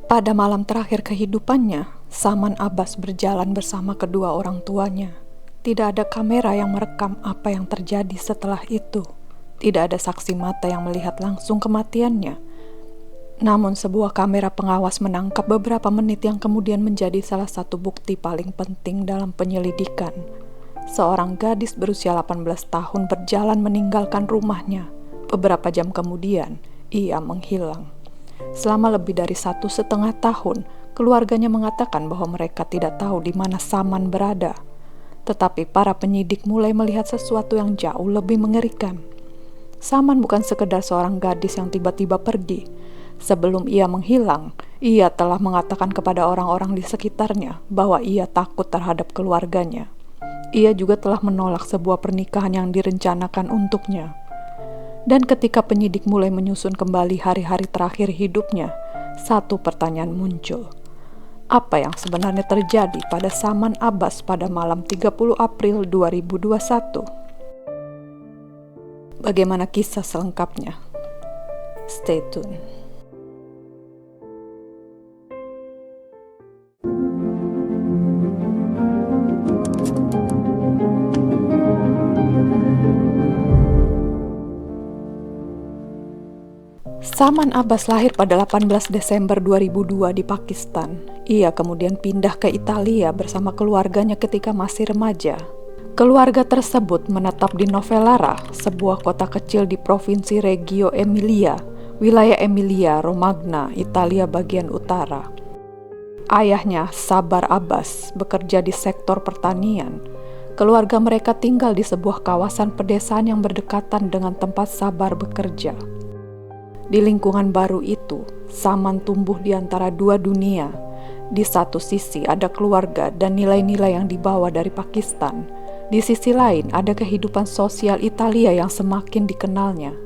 Pada malam terakhir kehidupannya, Saman Abbas berjalan bersama kedua orang tuanya. Tidak ada kamera yang merekam apa yang terjadi setelah itu. Tidak ada saksi mata yang melihat langsung kematiannya. Namun sebuah kamera pengawas menangkap beberapa menit yang kemudian menjadi salah satu bukti paling penting dalam penyelidikan. Seorang gadis berusia 18 tahun berjalan meninggalkan rumahnya. Beberapa jam kemudian, ia menghilang. Selama lebih dari 1,5 tahun, keluarganya mengatakan bahwa mereka tidak tahu di mana Saman berada. Tetapi para penyidik mulai melihat sesuatu yang jauh lebih mengerikan. Saman bukan sekedar seorang gadis yang tiba-tiba pergi. Sebelum ia menghilang, ia telah mengatakan kepada orang-orang di sekitarnya bahwa ia takut terhadap keluarganya. Ia juga telah menolak sebuah pernikahan yang direncanakan untuknya. Dan ketika penyidik mulai menyusun kembali hari-hari terakhir hidupnya, satu pertanyaan muncul. Apa yang sebenarnya terjadi pada Saman Abbas pada malam 30 April 2021? Bagaimana kisah selengkapnya? Stay tune. Saman Abbas lahir pada 18 Desember 2002 di Pakistan. Ia kemudian pindah ke Italia bersama keluarganya ketika masih remaja. Keluarga tersebut menetap di Novellara, sebuah kota kecil di provinsi Reggio Emilia, wilayah Emilia Romagna, Italia bagian utara. Ayahnya, Sabar Abbas, bekerja di sektor pertanian. Keluarga mereka tinggal di sebuah kawasan pedesaan yang berdekatan dengan tempat Sabar bekerja. Di lingkungan baru itu, Saman tumbuh di antara dua dunia. Di satu sisi ada keluarga dan nilai-nilai yang dibawa dari Pakistan. Di sisi lain ada kehidupan sosial Italia yang semakin dikenalnya.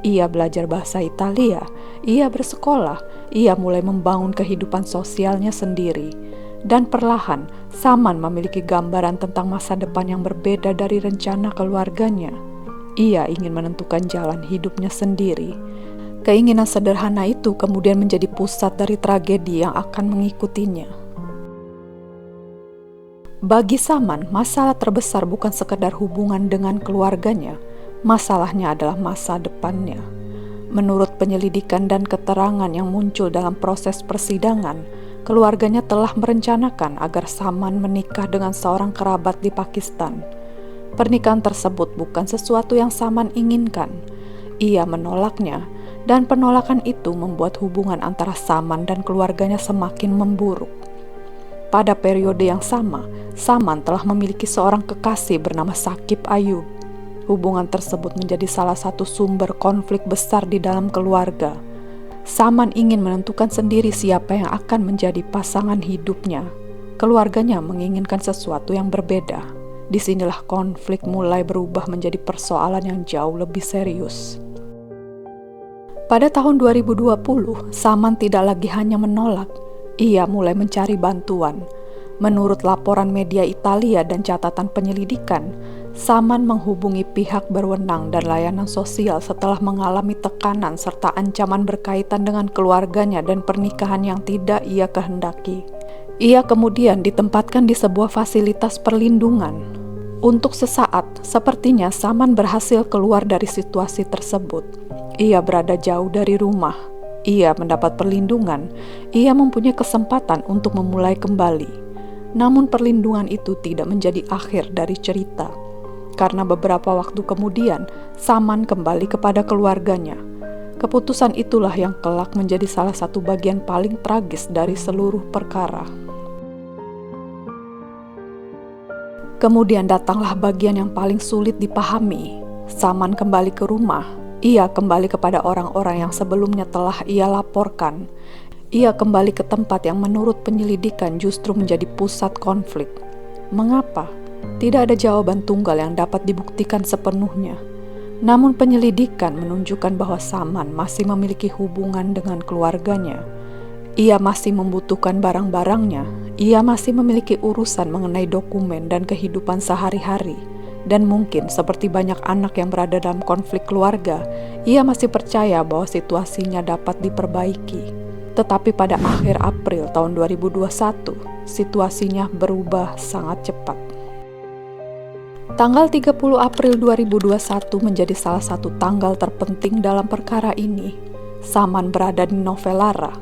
Ia belajar bahasa Italia, ia bersekolah, ia mulai membangun kehidupan sosialnya sendiri. Dan perlahan, Saman memiliki gambaran tentang masa depan yang berbeda dari rencana keluarganya. Ia ingin menentukan jalan hidupnya sendiri. Keinginan sederhana itu kemudian menjadi pusat dari tragedi yang akan mengikutinya. Bagi Saman, masalah terbesar bukan sekedar hubungan dengan keluarganya, masalahnya adalah masa depannya. Menurut penyelidikan dan keterangan yang muncul dalam proses persidangan, keluarganya telah merencanakan agar Saman menikah dengan seorang kerabat di Pakistan. Pernikahan tersebut bukan sesuatu yang Saman inginkan. Ia menolaknya, dan penolakan itu membuat hubungan antara Saman dan keluarganya semakin memburuk. Pada periode yang sama, Saman telah memiliki seorang kekasih bernama Sakib Ayub. Hubungan tersebut menjadi salah satu sumber konflik besar di dalam keluarga. Saman ingin menentukan sendiri siapa yang akan menjadi pasangan hidupnya. Keluarganya menginginkan sesuatu yang berbeda. Disinilah konflik mulai berubah menjadi persoalan yang jauh lebih serius. Pada tahun 2020, Saman tidak lagi hanya menolak, ia mulai mencari bantuan. Menurut laporan media Italia dan catatan penyelidikan, Saman menghubungi pihak berwenang dan layanan sosial setelah mengalami tekanan serta ancaman berkaitan dengan keluarganya dan pernikahan yang tidak ia kehendaki. Ia kemudian ditempatkan di sebuah fasilitas perlindungan. Untuk sesaat, sepertinya Saman berhasil keluar dari situasi tersebut. Ia berada jauh dari rumah. Ia mendapat perlindungan. Ia mempunyai kesempatan untuk memulai kembali. Namun perlindungan itu tidak menjadi akhir dari cerita. Karena beberapa waktu kemudian, Saman kembali kepada keluarganya. Keputusan itulah yang kelak menjadi salah satu bagian paling tragis dari seluruh perkara. Kemudian datanglah bagian yang paling sulit dipahami. Saman kembali ke rumah. Ia kembali kepada orang-orang yang sebelumnya telah ia laporkan. Ia kembali ke tempat yang menurut penyelidikan justru menjadi pusat konflik. Mengapa? Tidak ada jawaban tunggal yang dapat dibuktikan sepenuhnya. Namun penyelidikan menunjukkan bahwa Saman masih memiliki hubungan dengan keluarganya. Ia masih membutuhkan barang-barangnya. Ia masih memiliki urusan mengenai dokumen dan kehidupan sehari-hari. Dan mungkin seperti banyak anak yang berada dalam konflik keluarga, ia masih percaya bahwa situasinya dapat diperbaiki. Tetapi pada akhir April tahun 2021, situasinya berubah sangat cepat. Tanggal 30 April 2021 menjadi salah satu tanggal terpenting dalam perkara ini. Saman berada di Novelara.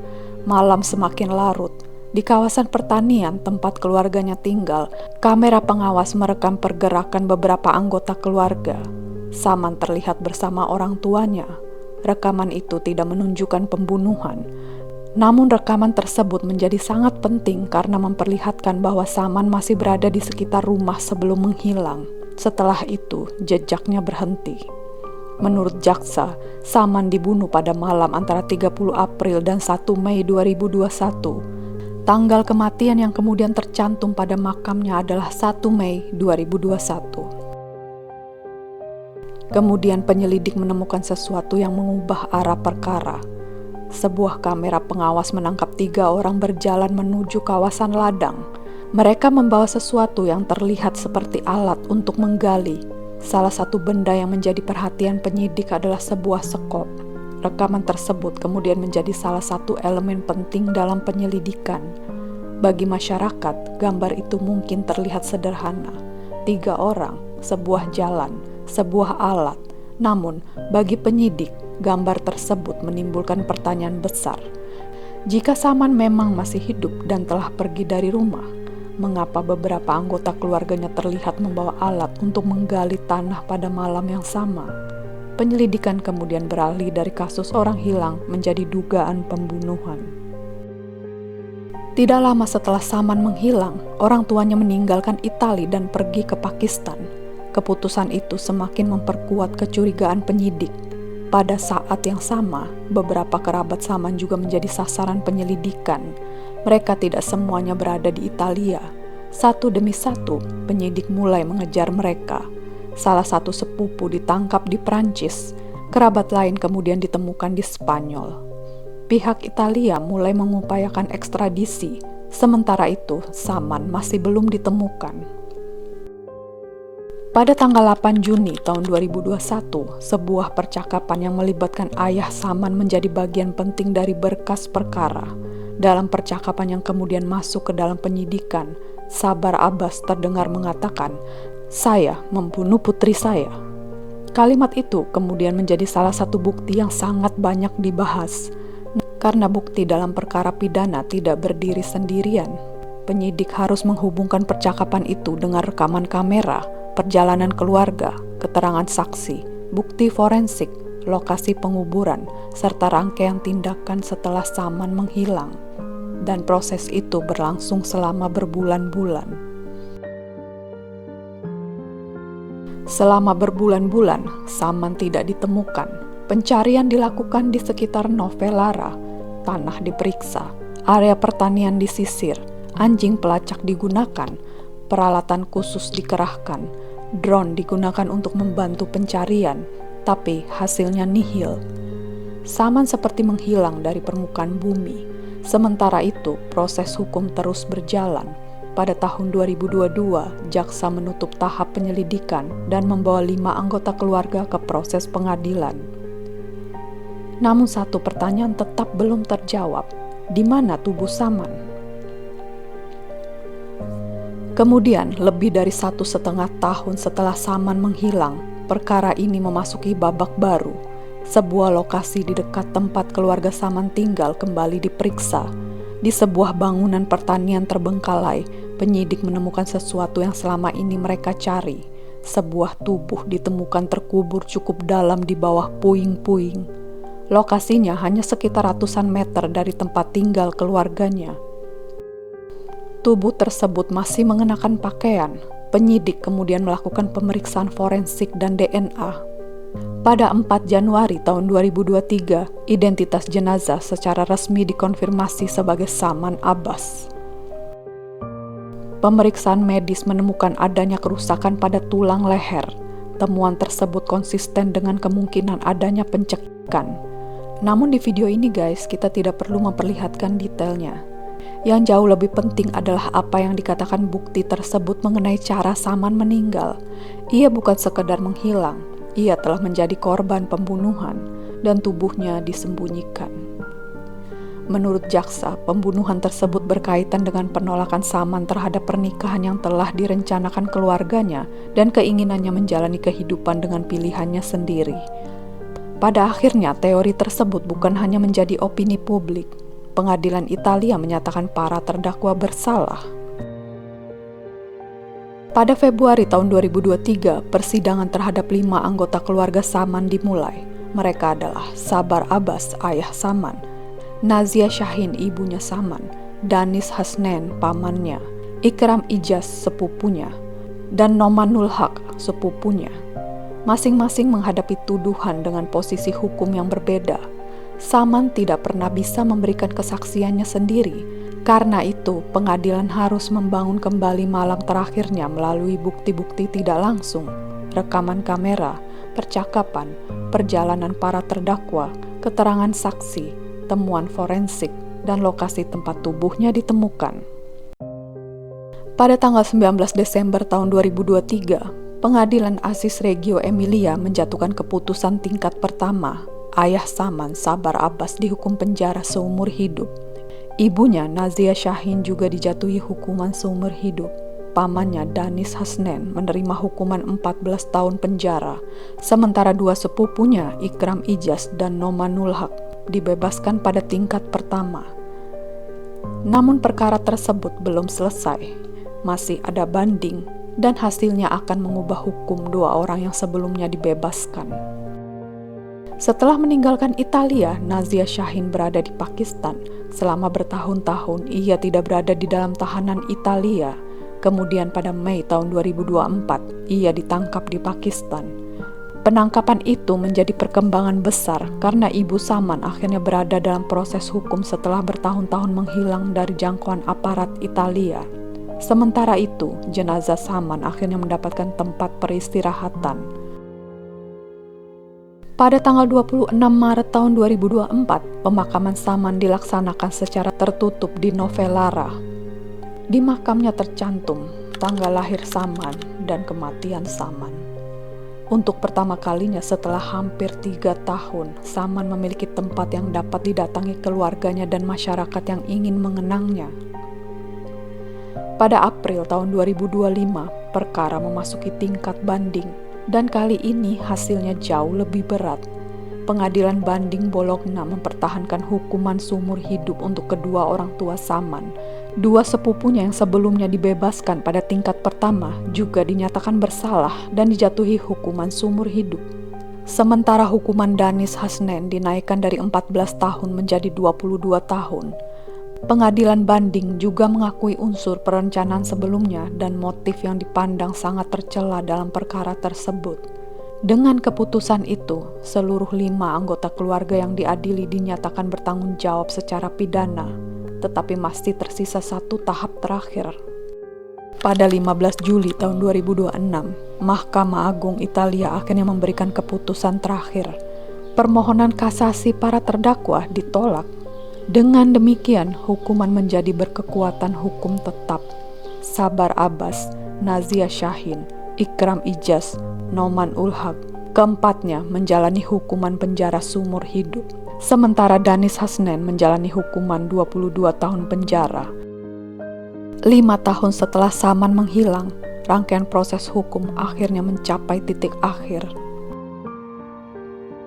Malam semakin larut. Di kawasan pertanian tempat keluarganya tinggal, kamera pengawas merekam pergerakan beberapa anggota keluarga. Saman terlihat bersama orang tuanya. Rekaman itu tidak menunjukkan pembunuhan. Namun rekaman tersebut menjadi sangat penting karena memperlihatkan bahwa Saman masih berada di sekitar rumah sebelum menghilang. Setelah itu, jejaknya berhenti. Menurut jaksa, Saman dibunuh pada malam antara 30 April dan 1 Mei 2021. Tanggal kematian yang kemudian tercantum pada makamnya adalah 1 Mei 2021. Kemudian penyelidik menemukan sesuatu yang mengubah arah perkara. Sebuah kamera pengawas menangkap 3 orang berjalan menuju kawasan ladang. Mereka membawa sesuatu yang terlihat seperti alat untuk menggali. Salah satu benda yang menjadi perhatian penyidik adalah sebuah sekop. Rekaman tersebut kemudian menjadi salah satu elemen penting dalam penyelidikan. Bagi masyarakat, gambar itu mungkin terlihat sederhana. 3 orang, sebuah jalan, sebuah alat. Namun, bagi penyidik, gambar tersebut menimbulkan pertanyaan besar. Jika Saman memang masih hidup dan telah pergi dari rumah, mengapa beberapa anggota keluarganya terlihat membawa alat untuk menggali tanah pada malam yang sama? Penyelidikan kemudian beralih dari kasus orang hilang menjadi dugaan pembunuhan. Tidak lama setelah Saman menghilang, orang tuanya meninggalkan Italia dan pergi ke Pakistan. Keputusan itu semakin memperkuat kecurigaan penyidik. Pada saat yang sama, beberapa kerabat Saman juga menjadi sasaran penyelidikan. Mereka tidak semuanya berada di Italia. Satu demi satu, penyidik mulai mengejar mereka. Salah satu sepupu ditangkap di Prancis. Kerabat lain kemudian ditemukan di Spanyol. Pihak Italia mulai mengupayakan ekstradisi. Sementara itu, Saman masih belum ditemukan. Pada tanggal 8 Juni tahun 2021, sebuah percakapan yang melibatkan ayah Saman menjadi bagian penting dari berkas perkara. Dalam percakapan yang kemudian masuk ke dalam penyidikan, Sabar Abbas terdengar mengatakan, "Saya membunuh putri saya." Kalimat itu kemudian menjadi salah satu bukti yang sangat banyak dibahas. Karena bukti dalam perkara pidana tidak berdiri sendirian, penyidik harus menghubungkan percakapan itu dengan rekaman kamera, perjalanan keluarga, keterangan saksi, bukti forensik, lokasi penguburan, serta rangkaian tindakan setelah Saman menghilang. Dan proses itu berlangsung selama berbulan-bulan. Selama berbulan-bulan, Saman tidak ditemukan. Pencarian dilakukan di sekitar Novelara, tanah diperiksa, area pertanian disisir, anjing pelacak digunakan, peralatan khusus dikerahkan, drone digunakan untuk membantu pencarian, tapi hasilnya nihil. Saman seperti menghilang dari permukaan bumi. Sementara itu, proses hukum terus berjalan. Pada tahun 2022, jaksa menutup tahap penyelidikan dan membawa 5 anggota keluarga ke proses pengadilan. Namun satu pertanyaan tetap belum terjawab. Di mana tubuh Saman? Kemudian, lebih dari 1,5 tahun setelah Saman menghilang, perkara ini memasuki babak baru. Sebuah lokasi di dekat tempat keluarga Saman tinggal kembali diperiksa. Di sebuah bangunan pertanian terbengkalai, penyidik menemukan sesuatu yang selama ini mereka cari. Sebuah tubuh ditemukan terkubur cukup dalam di bawah puing-puing. Lokasinya hanya sekitar ratusan meter dari tempat tinggal keluarganya. Tubuh tersebut masih mengenakan pakaian. Penyidik kemudian melakukan pemeriksaan forensik dan DNA. Pada 4 Januari tahun 2023, identitas jenazah secara resmi dikonfirmasi sebagai Saman Abbas. Pemeriksaan medis menemukan adanya kerusakan pada tulang leher. Temuan tersebut konsisten dengan kemungkinan adanya pencekikan. Namun di video ini guys, kita tidak perlu memperlihatkan detailnya. Yang jauh lebih penting adalah apa yang dikatakan bukti tersebut mengenai cara Saman meninggal. Ia bukan sekedar menghilang, ia telah menjadi korban pembunuhan dan tubuhnya disembunyikan. Menurut jaksa, pembunuhan tersebut berkaitan dengan penolakan Saman terhadap pernikahan yang telah direncanakan keluarganya dan keinginannya menjalani kehidupan dengan pilihannya sendiri. Pada akhirnya, teori tersebut bukan hanya menjadi opini publik. Pengadilan Italia menyatakan para terdakwa bersalah. Pada Februari tahun 2023, persidangan terhadap 5 anggota keluarga Saman dimulai. Mereka adalah Sabar Abbas, ayah Saman, Nazia Shahin, ibunya Saman, Danis Hasnen, pamannya, Ikram Ijaz, sepupunya, dan Nomanul Haq, sepupunya. Masing-masing menghadapi tuduhan dengan posisi hukum yang berbeda. Saman tidak pernah bisa memberikan kesaksiannya sendiri. Karena itu, pengadilan harus membangun kembali malam terakhirnya melalui bukti-bukti tidak langsung, rekaman kamera, percakapan, perjalanan para terdakwa, keterangan saksi, temuan forensik, dan lokasi tempat tubuhnya ditemukan. Pada tanggal 19 Desember tahun 2023, Pengadilan Asis Reggio Emilia menjatuhkan keputusan tingkat pertama. Ayah Saman, Sabar Abbas, dihukum penjara seumur hidup. Ibunya, Nazia Shahin, juga dijatuhi hukuman seumur hidup. Pamannya, Danis Hasnen, menerima hukuman 14 tahun penjara, sementara 2 sepupunya, Ikram Ijaz dan Nomanul Haq, dibebaskan pada tingkat pertama. Namun perkara tersebut belum selesai. Masih ada banding, dan hasilnya akan mengubah hukum 2 orang yang sebelumnya dibebaskan. Setelah meninggalkan Italia, Nazia Shahin berada di Pakistan. Selama bertahun-tahun, ia tidak berada di dalam tahanan Italia. Kemudian pada Mei tahun 2024, ia ditangkap di Pakistan. Penangkapan itu menjadi perkembangan besar karena ibu Saman akhirnya berada dalam proses hukum setelah bertahun-tahun menghilang dari jangkauan aparat Italia. Sementara itu, jenazah Saman akhirnya mendapatkan tempat peristirahatan. Pada tanggal 26 Maret tahun 2024, pemakaman Saman dilaksanakan secara tertutup di Novellara. Di makamnya tercantum tanggal lahir Saman dan kematian Saman. Untuk pertama kalinya setelah hampir 3 tahun, Saman memiliki tempat yang dapat didatangi keluarganya dan masyarakat yang ingin mengenangnya. Pada April tahun 2025, perkara memasuki tingkat banding. Dan kali ini hasilnya jauh lebih berat. Pengadilan Banding Bologna mempertahankan hukuman seumur hidup untuk kedua orang tua Saman. 2 sepupunya yang sebelumnya dibebaskan pada tingkat pertama juga dinyatakan bersalah dan dijatuhi hukuman seumur hidup. Sementara hukuman Danis Hasnen dinaikkan dari 14 tahun menjadi 22 tahun. Pengadilan banding juga mengakui unsur perencanaan sebelumnya dan motif yang dipandang sangat tercela dalam perkara tersebut. Dengan keputusan itu, seluruh 5 anggota keluarga yang diadili dinyatakan bertanggung jawab secara pidana, tetapi masih tersisa 1 tahap terakhir. Pada 15 Juli tahun 2026, Mahkamah Agung Italia akhirnya memberikan keputusan terakhir. Permohonan kasasi para terdakwa ditolak. Dengan demikian, hukuman menjadi berkekuatan hukum tetap. Sabar Abbas, Nazia Shahin, Ikram Ijaz, Nomanul Haq, keempatnya menjalani hukuman penjara seumur hidup. Sementara Danis Hasnen menjalani hukuman 22 tahun penjara. 5 tahun setelah Saman menghilang, rangkaian proses hukum akhirnya mencapai titik akhir.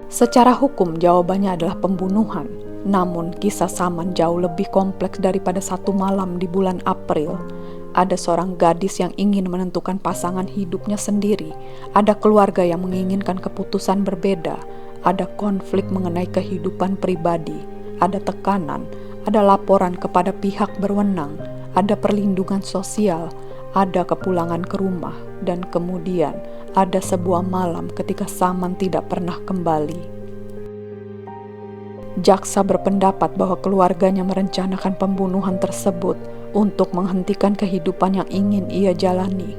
Secara hukum, jawabannya adalah pembunuhan. Namun, kisah Saman jauh lebih kompleks daripada 1 malam di bulan April. Ada seorang gadis yang ingin menentukan pasangan hidupnya sendiri. Ada keluarga yang menginginkan keputusan berbeda. Ada konflik mengenai kehidupan pribadi. Ada tekanan. Ada laporan kepada pihak berwenang. Ada perlindungan sosial. Ada kepulangan ke rumah. Dan kemudian ada sebuah malam ketika Saman tidak pernah kembali. Jaksa berpendapat bahwa keluarganya merencanakan pembunuhan tersebut untuk menghentikan kehidupan yang ingin ia jalani.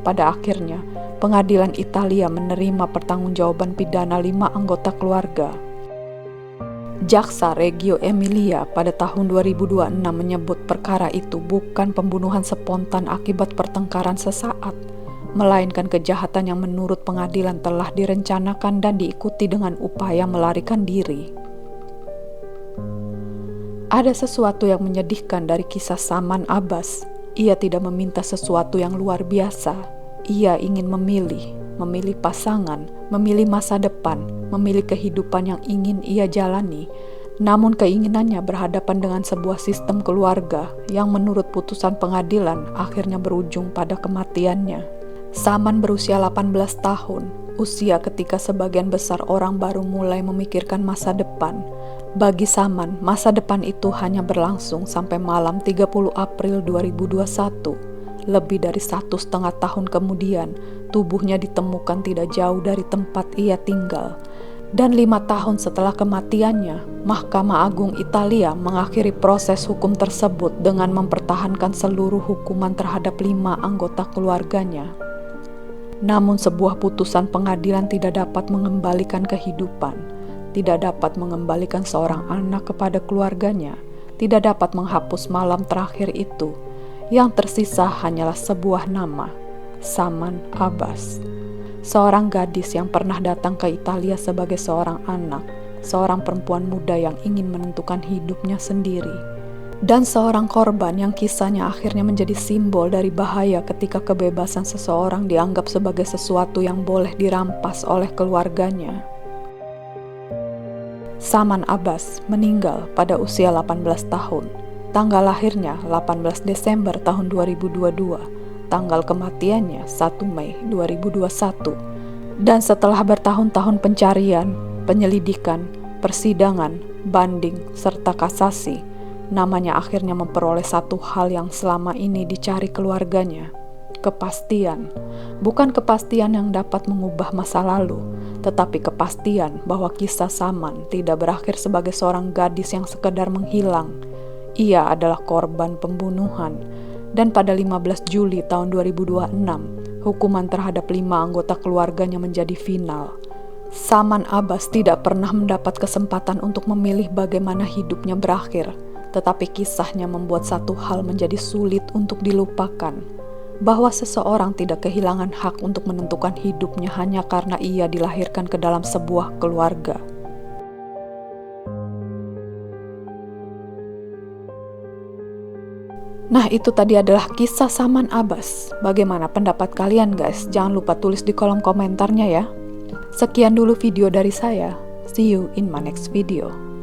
Pada akhirnya, pengadilan Italia menerima pertanggungjawaban pidana 5 anggota keluarga. Jaksa Reggio Emilia pada tahun 2026 menyebut perkara itu bukan pembunuhan spontan akibat pertengkaran sesaat, melainkan kejahatan yang menurut pengadilan telah direncanakan dan diikuti dengan upaya melarikan diri. Ada sesuatu yang menyedihkan dari kisah Saman Abbas. Ia tidak meminta sesuatu yang luar biasa. Ia ingin memilih pasangan, memilih masa depan, memilih kehidupan yang ingin ia jalani. Namun keinginannya berhadapan dengan sebuah sistem keluarga yang menurut putusan pengadilan akhirnya berujung pada kematiannya. Saman berusia 18 tahun, usia ketika sebagian besar orang baru mulai memikirkan masa depan. Bagi Saman, masa depan itu hanya berlangsung sampai malam 30 April 2021. Lebih dari 1,5 tahun kemudian, tubuhnya ditemukan tidak jauh dari tempat ia tinggal. Dan 5 tahun setelah kematiannya, Mahkamah Agung Italia mengakhiri proses hukum tersebut dengan mempertahankan seluruh hukuman terhadap 5 anggota keluarganya. Namun sebuah putusan pengadilan tidak dapat mengembalikan kehidupan, tidak dapat mengembalikan seorang anak kepada keluarganya, tidak dapat menghapus malam terakhir itu. Yang tersisa hanyalah sebuah nama, Saman Abbas. Seorang gadis yang pernah datang ke Italia sebagai seorang anak, seorang perempuan muda yang ingin menentukan hidupnya sendiri, dan seorang korban yang kisahnya akhirnya menjadi simbol dari bahaya ketika kebebasan seseorang dianggap sebagai sesuatu yang boleh dirampas oleh keluarganya. Saman Abbas meninggal pada usia 18 tahun. Tanggal lahirnya 18 Desember tahun 2022. Tanggal kematiannya 1 Mei 2021. Dan setelah bertahun-tahun pencarian, penyelidikan, persidangan, banding, serta kasasi, namanya akhirnya memperoleh satu hal yang selama ini dicari keluarganya. Kepastian. Bukan kepastian yang dapat mengubah masa lalu, tetapi kepastian bahwa kisah Saman tidak berakhir sebagai seorang gadis yang sekedar menghilang. Ia adalah korban pembunuhan. Dan pada 15 Juli tahun 2026, hukuman terhadap 5 anggota keluarganya menjadi final. Saman Abbas tidak pernah mendapat kesempatan untuk memilih bagaimana hidupnya berakhir, tetapi kisahnya membuat satu hal menjadi sulit untuk dilupakan, bahwa seseorang tidak kehilangan hak untuk menentukan hidupnya hanya karena ia dilahirkan ke dalam sebuah keluarga. Nah, itu tadi adalah kisah Saman Abbas. Bagaimana pendapat kalian, guys? Jangan lupa tulis di kolom komentarnya ya. Sekian dulu video dari saya. See you in my next video.